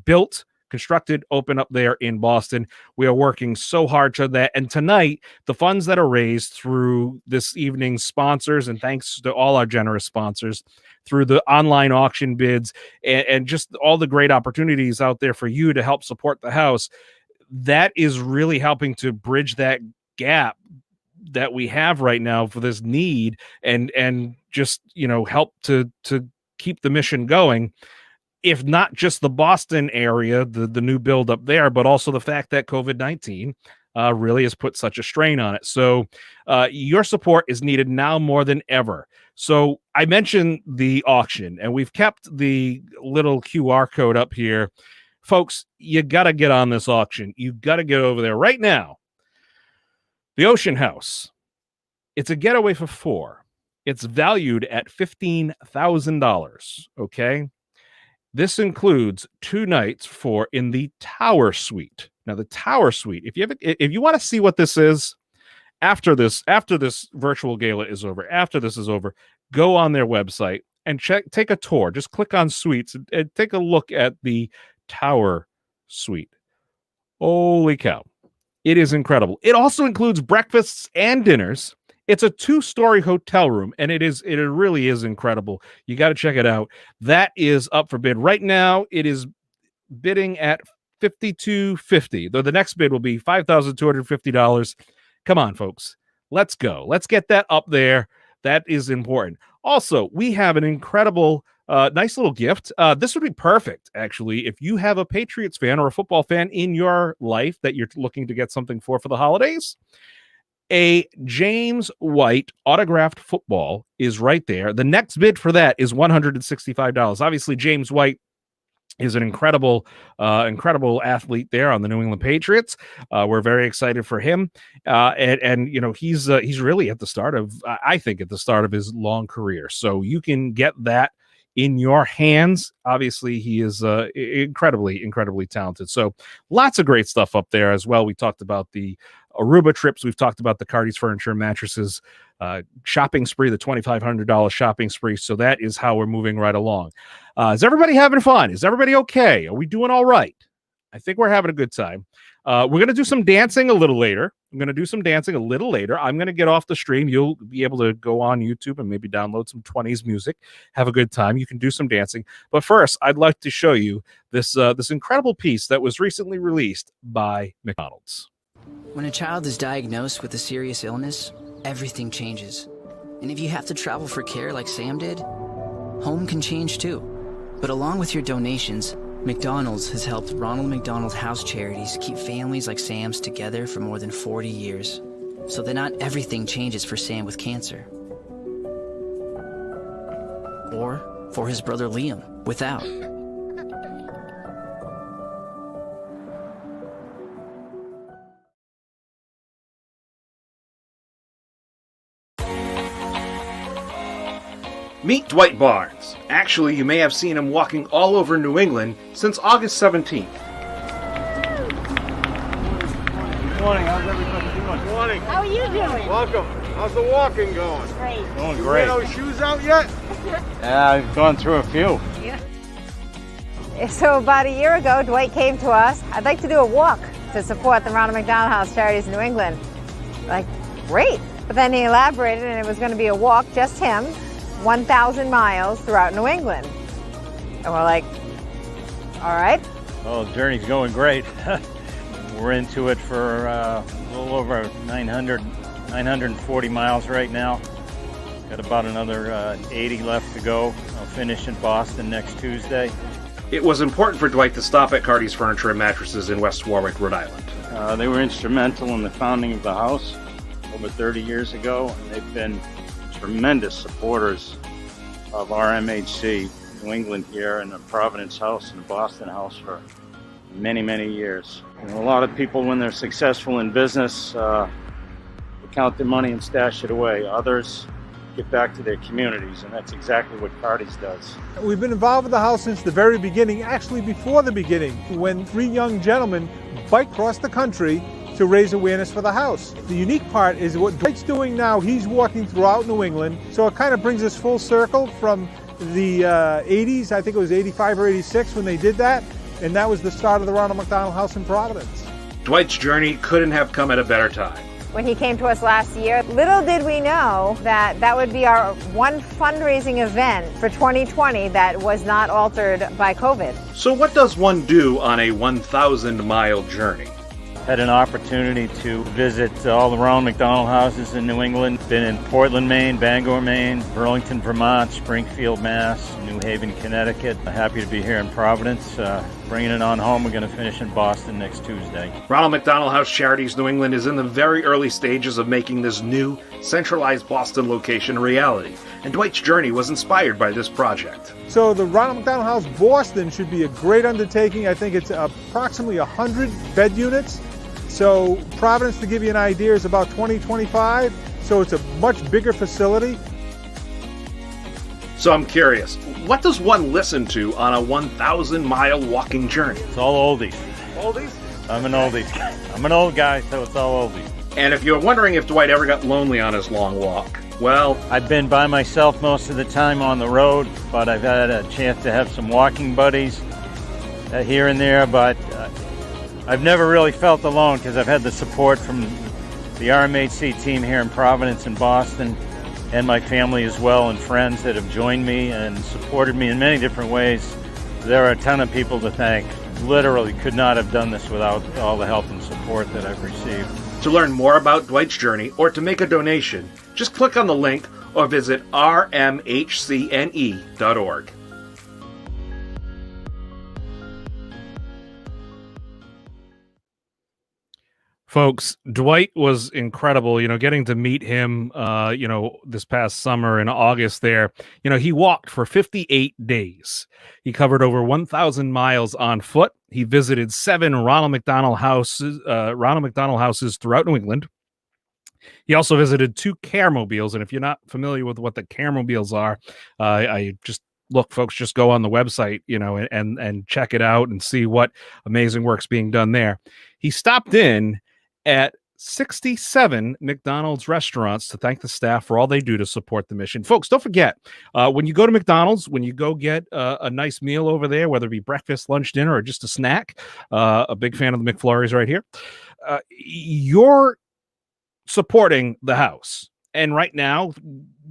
built, constructed, open up there in Boston. We are working so hard to that. And tonight, the funds that are raised through this evening's sponsors, and thanks to all our generous sponsors, through the online auction bids and just all the great opportunities out there for you to help support the house, that is really helping to bridge that gap that we have right now for this need and just, you know, help to keep the mission going. If not just the Boston area, the new build up there, but also the fact that COVID-19 really has put such a strain on it. So your support is needed now more than ever. So I mentioned the auction, and we've kept the little QR code up here. Folks, you got to get on this auction. You've got to get over there right now. The Ocean House. It's a getaway for 4. It's valued at $15,000. Okay. This includes 2 nights in the Tower Suite. Now, the Tower Suite, if you want to see what this is after this virtual gala is over, after this is over, go on their website and take a tour. Just click on suites and take a look at the Tower Suite. Holy cow. It is incredible. It also includes breakfasts and dinners. It's a 2-story hotel room, and it really is incredible. You got to check it out. That is up for bid right now. It is bidding at $5,250. Though the next bid will be $5,250. Come on, folks. Let's go. Let's get that up there. That is important. Also, we have an incredible, nice little gift. This would be perfect, actually, if you have a Patriots fan or a football fan in your life that you're looking to get something for the holidays. A James White autographed football is right there. The next bid for that is $165. Obviously, James White is an incredible athlete there on the New England Patriots. We're very excited for him. And you know, he's really at the start of, I think, at the start of his long career. So you can get that in your hands. Obviously, he is incredibly talented. So lots of great stuff up there as well. We talked about the Aruba trips. We've talked about the Cardi's Furniture and Mattresses shopping spree, the $2,500 shopping spree. So that is how we're moving right along. Is everybody having fun? Is everybody okay? Are we doing all right? I think we're having a good time. We're going to do some dancing a little later. I'm going to get off the stream. You'll be able to go on YouTube and maybe download some 20's music. Have a good time. You can do some dancing. But first, I'd like to show you this incredible piece that was recently released by McDonald's. When a child is diagnosed with a serious illness, everything changes. And if you have to travel for care like Sam did, home can change too. But along with your donations, McDonald's has helped Ronald McDonald House Charities keep families like Sam's together for more than 40 years, so that not everything changes for Sam with cancer. Or for his brother Liam without. Meet Dwight Barnes. Actually, you may have seen him walking all over New England since August 17th. Good morning. How's everybody doing? Good morning. How are you doing? Welcome. How's the walking going? Great. Going You great. wear those shoes out yet? Yeah, I've gone through a few. So about a year ago, Dwight came to us. I'd like to do a walk to support the Ronald McDonald House Charities of New England. Like, great. But then he elaborated, and it was going to be a walk, just him, 1,000 miles throughout New England. And we're like, all right. Well, the journey's going great. We're into it for a little over 940 miles right now. Got about another 80 left to go. I'll finish in Boston next Tuesday. It was important for Dwight to stop at Carty's Furniture and Mattresses in West Warwick, Rhode Island. They were instrumental in the founding of the house over 30 years ago, and they've been tremendous supporters of RMHC, New England here, and the Providence House and the Boston House for many, many years. And a lot of people, when they're successful in business, they count their money and stash it away. Others get back to their communities, and that's exactly what Carty's does. We've been involved with the house since the very beginning, actually before the beginning, when 3 young gentlemen biked across the country to raise awareness for the house. The unique part is what Dwight's doing now. He's walking throughout New England, so it kind of brings us full circle from the 80s. I think it was 85 or 86 when they did that, and that was the start of the Ronald McDonald House in Providence. Dwight's journey couldn't have come at a better time. When he came to us last year, little did we know that that would be our one fundraising event for 2020 that was not altered by COVID. So what does one do on a 1,000-mile journey? Had an opportunity to visit all the Ronald McDonald houses in New England. Been in Portland, Maine, Bangor, Maine, Burlington, Vermont, Springfield, Mass, New Haven, Connecticut. Happy to be here in Providence. Bringing it on home. We're going to finish in Boston next Tuesday. Ronald McDonald House Charities New England is in the very early stages of making this new, centralized Boston location a reality, and Dwight's journey was inspired by this project. So the Ronald McDonald House Boston should be a great undertaking. I think it's approximately 100 bed units. So Providence, to give you an idea, is about 20-25. So it's a much bigger facility. So I'm curious, what does one listen to on a 1,000-mile walking journey? It's all oldies. Oldies? I'm an oldies guy. I'm an old guy, so it's all oldies. And if you're wondering if Dwight ever got lonely on his long walk, well, I've been by myself most of the time on the road, but I've had a chance to have some walking buddies here and there, but I've never really felt alone because I've had the support from the RMHC team here in Providence and Boston, and my family as well, and friends that have joined me and supported me in many different ways. There are a ton of people to thank. Literally could not have done this without all the help and support that I've received. To learn more about Dwight's journey or to make a donation, just click on the link or visit rmhcne.org. Folks, Dwight was incredible, getting to meet him, this past summer in August there. He walked for 58 days. He covered over 1,000 miles on foot. He visited 7 Ronald McDonald houses throughout New England. He also visited 2 caremobiles. And if you're not familiar with what the caremobiles are, I just look, folks, just go on the website, and check it out and see what amazing work's being done there. He stopped in at 67 McDonald's restaurants to thank the staff for all they do to support the mission. Folks, don't forget, when you go to McDonald's, when you go get a nice meal over there, whether it be breakfast, lunch, dinner, or just a snack, a big fan of the McFlurries right here, you're supporting the house. And right now,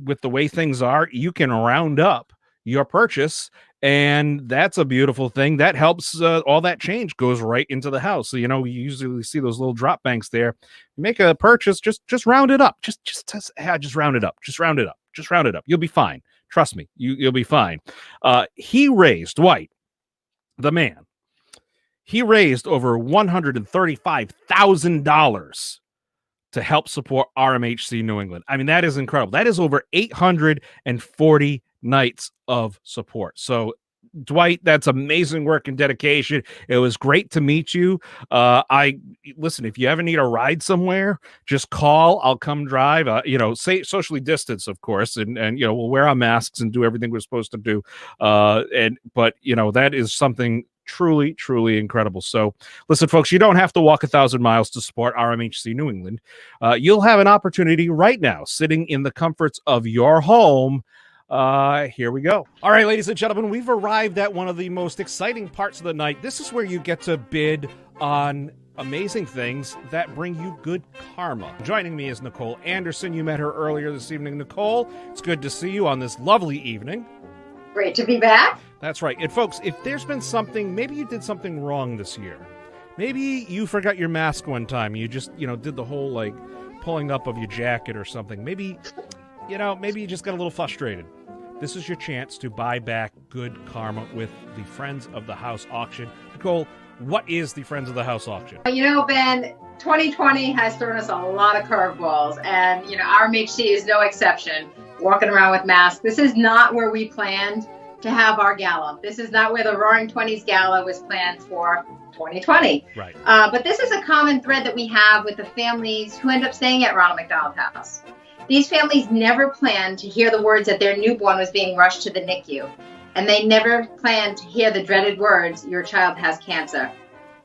with the way things are, you can round up your purchase. And that's a beautiful thing. That helps. All that change goes right into the house. So, you know, you usually see those little drop banks there. You make a purchase, just round it up. Just round it up. Just round it up. Just round it up. You'll be fine. Trust me, you'll be fine. He raised, Dwight, the man, he raised over $135,000 to help support RMHC New England. I mean, that is incredible. That is over 840 nights of support. So, Dwight, that's amazing work and dedication. It was great to meet you. Listen, if you ever need a ride somewhere, just call. I'll come drive. Say socially distance, of course, and we'll wear our masks and do everything we're supposed to do. But that is something truly, truly incredible. So, listen, folks, you don't have to walk 1,000 miles to support RMHC New England. You'll have an opportunity right now, sitting in the comforts of your home. Here we go. All right, ladies and gentlemen, we've arrived at one of the most exciting parts of the night. This is where you get to bid on amazing things that bring you good karma. Joining me is Nicole Anderson. You met her earlier this evening. Nicole, it's good to see you on this lovely evening. Great to be back. That's right. And folks, if there's been something, maybe you did something wrong this year. Maybe you forgot your mask one time. You just, did the whole like pulling up of your jacket or something. Maybe you just got a little frustrated. This is your chance to buy back good karma with the Friends of the House auction. Nicole, what is the Friends of the House auction? Ben, 2020 has thrown us a lot of curveballs, and RMHC is no exception. Walking around with masks. This is not where we planned to have our gala. This is not where the Roaring 20's Gala was planned for 2020. Right. But this is a common thread that we have with the families who end up staying at Ronald McDonald House. These families never planned to hear the words that their newborn was being rushed to the NICU. And they never planned to hear the dreaded words, your child has cancer.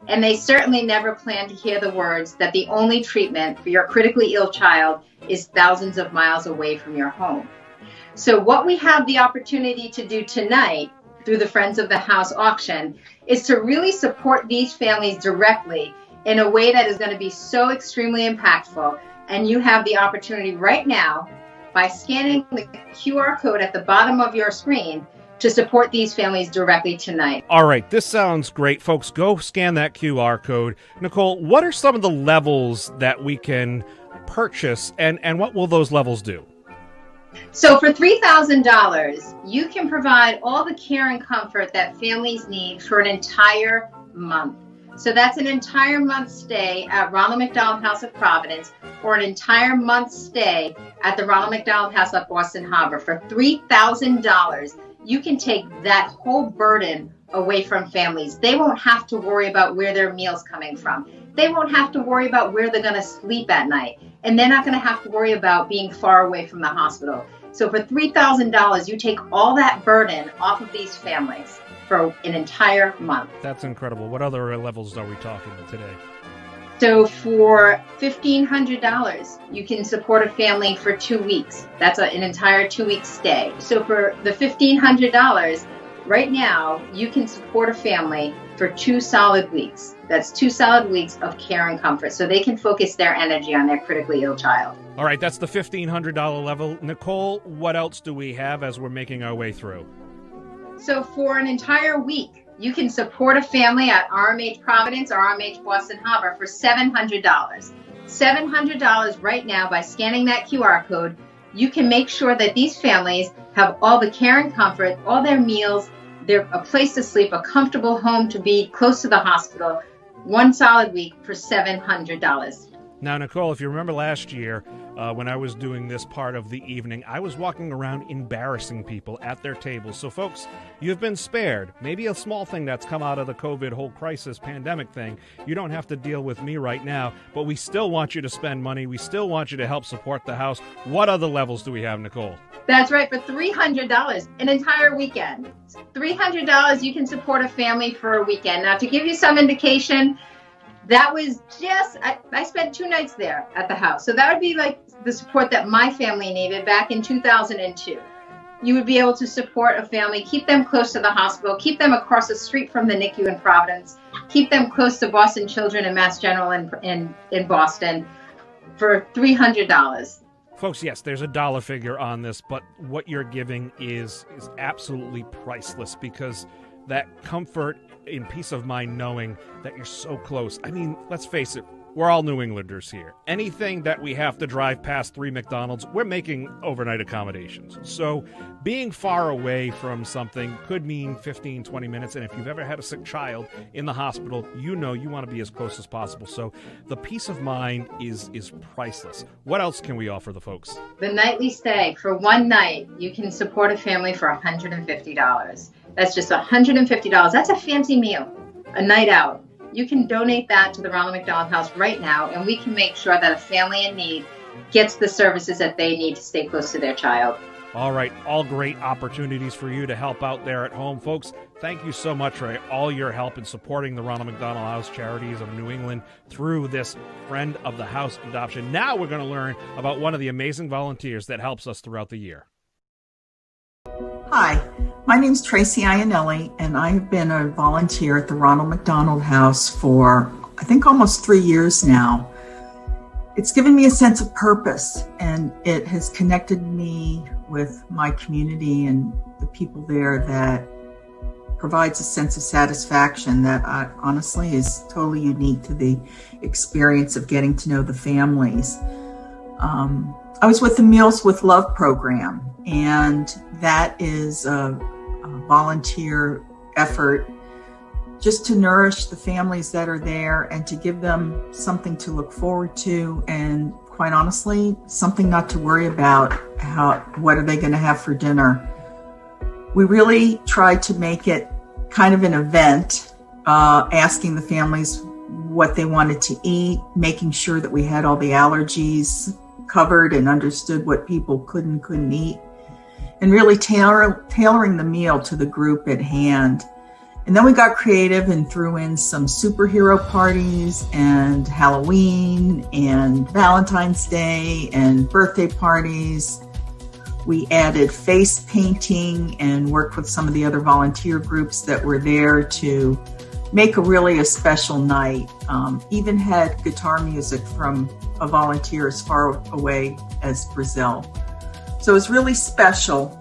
And they certainly never planned to hear the words that the only treatment for your critically ill child is thousands of miles away from your home. So what we have the opportunity to do tonight through the Friends of the House auction is to really support these families directly in a way that is going to be so extremely impactful. And you have the opportunity right now by scanning the QR code at the bottom of your screen to support these families directly tonight. All right, this sounds great. Folks, go scan that QR code. Nicole, what are some of the levels that we can purchase, and what will those levels do? So for $3,000, you can provide all the care and comfort that families need for an entire month. So that's an entire month stay at Ronald McDonald House of Providence, or an entire month stay at the Ronald McDonald House at Boston Harbor. For $3,000, you can take that whole burden away from families. They won't have to worry about where their meal's coming from. They won't have to worry about where they're going to sleep at night. And they're not going to have to worry about being far away from the hospital. So for $3,000, you take all that burden off of these families for an entire month. That's incredible. What other levels are we talking about today? So for $1,500, you can support a family for 2 weeks. That's an entire 2-week stay. So for the $1,500, right now, you can support a family for 2 solid weeks. That's 2 solid weeks of care and comfort, so they can focus their energy on their critically ill child. All right, that's the $1,500 level. Nicole, what else do we have as we're making our way through? So for an entire week, you can support a family at RMH Providence or RMH Boston Harbor for $700. $700 right now. By scanning that QR code, you can make sure that these families have all the care and comfort, all their meals, a place to sleep, a comfortable home to be close to the hospital, 1 solid week for $700. Now, Nicole, if you remember last year, when I was doing this part of the evening, I was walking around embarrassing people at their tables. So, folks, you've been spared. Maybe a small thing that's come out of the COVID whole crisis pandemic thing. You don't have to deal with me right now, but we still want you to spend money. We still want you to help support the house. What other levels do we have, Nicole? That's right, for $300, an entire weekend. $300, you can support a family for a weekend. Now, to give you some indication, that was just, I spent 2 nights there at the house. So that would be like the support that my family needed back in 2002. You would be able to support a family, keep them close to the hospital, keep them across the street from the NICU in Providence, keep them close to Boston Children and Mass General in Boston for $300. Folks, yes, there's a dollar figure on this, but what you're giving is absolutely priceless, because that comfort and peace of mind knowing that you're so close. I mean, let's face it, we're all New Englanders here. Anything that we have to drive past 3 McDonald's, we're making overnight accommodations. So being far away from something could mean 15, 20 minutes. And if you've ever had a sick child in the hospital, you know you want to be as close as possible. So the peace of mind is priceless. What else can we offer the folks? The nightly stay. For one night, you can support a family for $150. That's just $150. That's a fancy meal, a night out. You can donate that to the Ronald McDonald House right now, and we can make sure that a family in need gets the services that they need to stay close to their child. All right, all great opportunities for you to help out there at home. Folks, thank you so much for all your help in supporting the Ronald McDonald House Charities of New England through this Friend of the House adoption. Now we're going to learn about one of the amazing volunteers that helps us throughout the year. Hi, my name is Tracy Iannelli, and I've been a volunteer at the Ronald McDonald House for, I think, almost 3 years now. It's given me a sense of purpose, and it has connected me with my community and the people there that provides a sense of satisfaction that honestly is totally unique to the experience of getting to know the families. I was with the Meals with Love program, and that is a volunteer effort just to nourish the families that are there and to give them something to look forward to, and quite honestly, something not to worry about. What are they going to have for dinner? We really tried to make it kind of an event, asking the families what they wanted to eat, making sure that we had all the allergies covered and understood what people could and couldn't eat, and really tailoring the meal to the group at hand. And then we got creative and threw in some superhero parties and Halloween and Valentine's Day and birthday parties. We added face painting and worked with some of the other volunteer groups that were there to make a special night. Even had guitar music from a volunteer as far away as Brazil. So it was really special.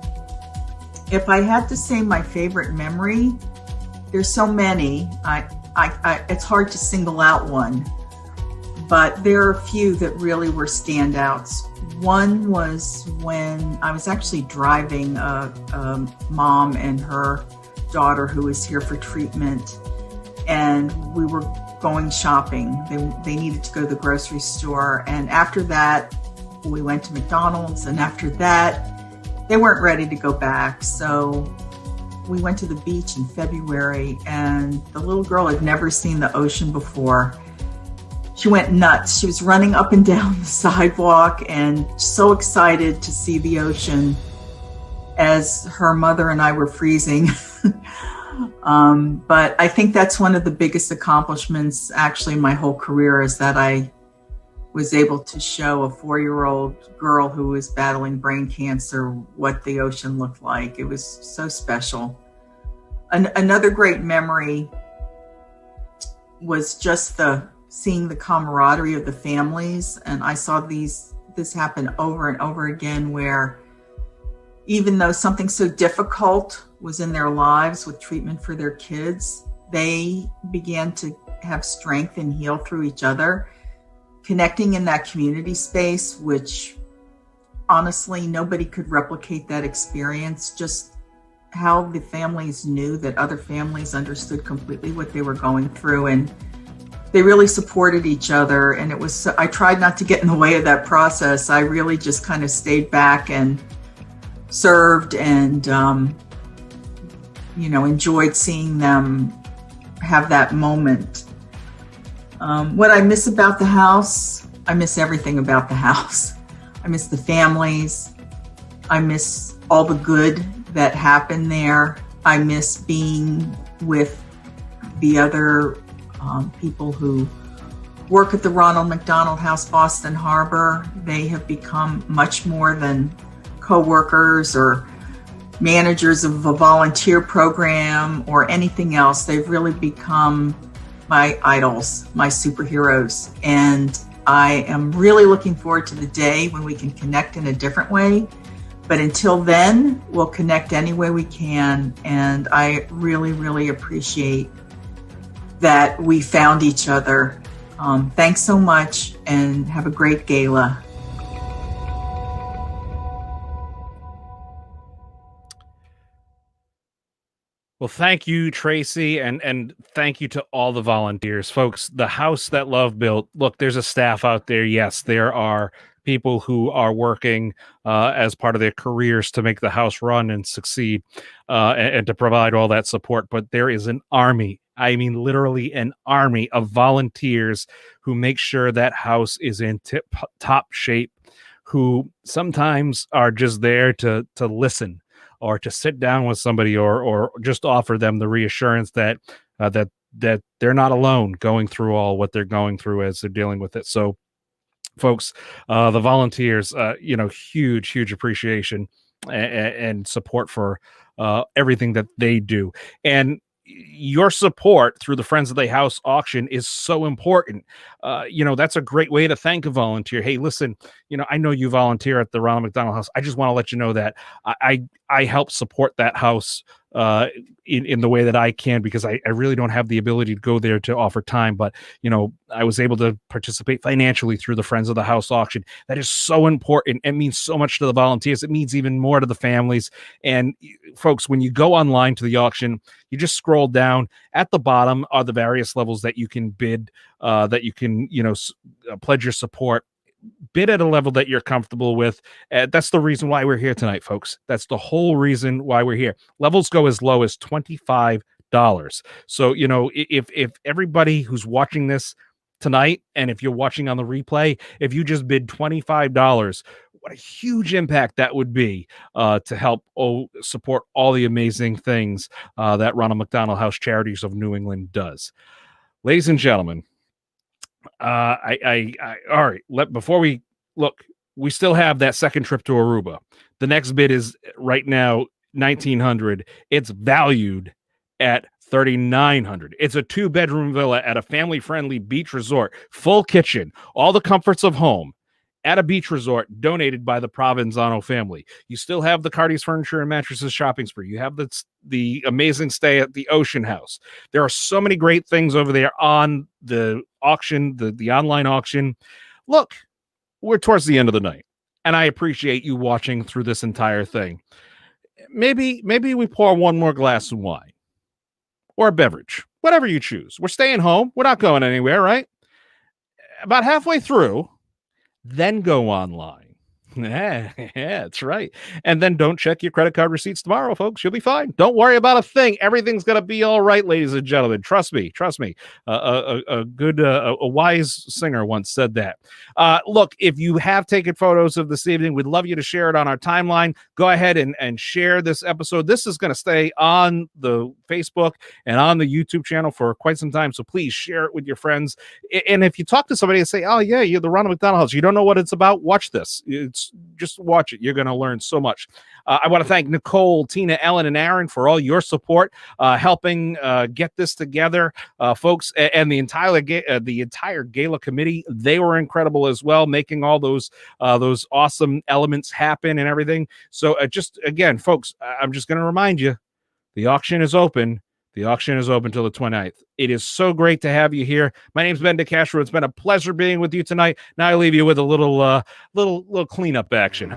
If I had to say my favorite memory, there's so many. It's hard to single out one, but there are a few that really were standouts. One was when I was actually driving a mom and her daughter who was here for treatment, and we were going shopping. They needed to go to the grocery store, and after that, we went to McDonald's, and after that, they weren't ready to go back. So we went to the beach in February, and the little girl had never seen the ocean before. She went nuts. She was running up and down the sidewalk and so excited to see the ocean as her mother and I were freezing. But I think that's one of the biggest accomplishments actually in my whole career, is that I was able to show a 4-year-old girl who was battling brain cancer what the ocean looked like. It was so special. Another great memory was just seeing the camaraderie of the families. And I saw this happen over and over again, where even though something so difficult was in their lives with treatment for their kids, they began to have strength and heal through each other, connecting in that community space, which honestly, nobody could replicate that experience. Just how the families knew that other families understood completely what they were going through, and they really supported each other. And I tried not to get in the way of that process. I really just kind of stayed back and served and, enjoyed seeing them have that moment. What I miss about the house, I miss everything about the house. I miss the families. I miss all the good that happened there. I miss being with the other people who work at the Ronald McDonald House, Boston Harbor. They have become much more than co-workers or managers of a volunteer program or anything else. They've really become my idols, my superheroes. And I am really looking forward to the day when we can connect in a different way. But until then, we'll connect any way we can. And I really, really appreciate that we found each other. Thanks so much and have a great gala. Well, thank you, Tracy, and thank you to all the volunteers, folks. The house that love built. Look, there's a staff out there. Yes, there are people who are working as part of their careers to make the house run and succeed, and to provide all that support. But there is an army. I mean, literally an army of volunteers who make sure that house is in top shape, who sometimes are just there to listen, or to sit down with somebody, or just offer them the reassurance that that they're not alone going through all what they're going through as they're dealing with it. So, folks, the volunteers, huge appreciation and support for everything that they do. And your support through the Friends of the House auction is so important. That's a great way to thank a volunteer. Hey, listen, I know you volunteer at the Ronald McDonald House. I just want to let you know that I help support that house in the way that I can, because I really don't have the ability to go there to offer time. But, I was able to participate financially through the Friends of the House auction. That is so important. It means so much to the volunteers. It means even more to the families. And folks, when you go online to the auction, you just scroll down. At the bottom are the various levels that you can bid, that you can, pledge your support. Bid at a level that you're comfortable with. That's the reason why we're here tonight, folks. That's the whole reason why we're here. Levels go as low as $25. So, if everybody who's watching this tonight, and if you're watching on the replay, if you just bid $25, what a huge impact that would be to help support all the amazing things that Ronald McDonald House Charities of New England does. Ladies and gentlemen, all right. Before we look, we still have that second trip to Aruba. The next bid is right now $1,900. It's valued at $3,900. It's a 2-bedroom villa at a family-friendly beach resort, full kitchen, all the comforts of home, at a beach resort donated by the Provenzano family. You still have the Cardi's Furniture and Mattresses shopping spree. You have the amazing stay at the Ocean House. There are so many great things over there on the auction, the online auction. Look, we're towards the end of the night, and I appreciate you watching through this entire thing. Maybe we pour one more glass of wine or a beverage, whatever you choose. We're staying home. We're not going anywhere, right? About halfway through, then go online. Yeah, that's right. And then don't check your credit card receipts tomorrow, folks. You'll be fine. Don't worry about a thing. Everything's going to be all right, ladies and gentlemen. Trust me. A wise singer once said that. Look, if you have taken photos of this evening, we'd love you to share it on our timeline. Go ahead and share this episode. This is going to stay on the Facebook and on the YouTube channel for quite some time. So please share it with your friends. And if you talk to somebody and say, oh yeah, you're the Ronald McDonald House, you don't know what it's about, watch this. Just watch it. You're going to learn so much. I want to thank Nicole, Tina, Ellen, and Aaron for all your support, helping get this together, folks, and the entire gala committee. They were incredible as well, making all those awesome elements happen and everything. So just again, folks, I'm just going to remind you, the auction is open. The auction is open till the 29th. It is so great to have you here. My name's Ben DeCastro. It's been a pleasure being with you tonight. Now I leave you with a little cleanup action.